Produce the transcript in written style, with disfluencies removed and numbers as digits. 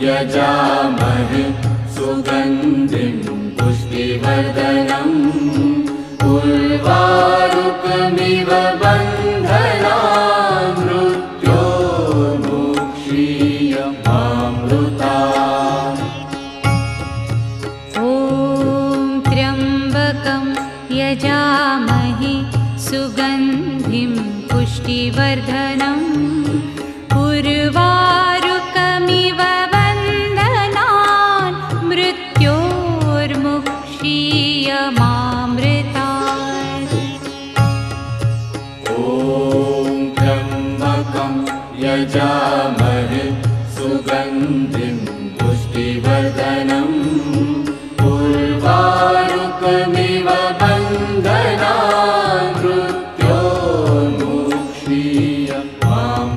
यजामहे सुगन्धिं पुष्टिवर्धनम् उर्वारुकमिव बन्धनान् मृत्योर्मुक्षीयमामृतात्। ॐ त्र्यम्बकं यजामहे सुगन्धिं पुष्टिवर्धनम् उर्वारुकमिव बन्धनान् मृत्योर्मुक्षीयमामृतात्। ॐ त्र्यम्बकं यजामहे सुगन्धिं पुष्टिवर्धनम् उर्वारुकमिव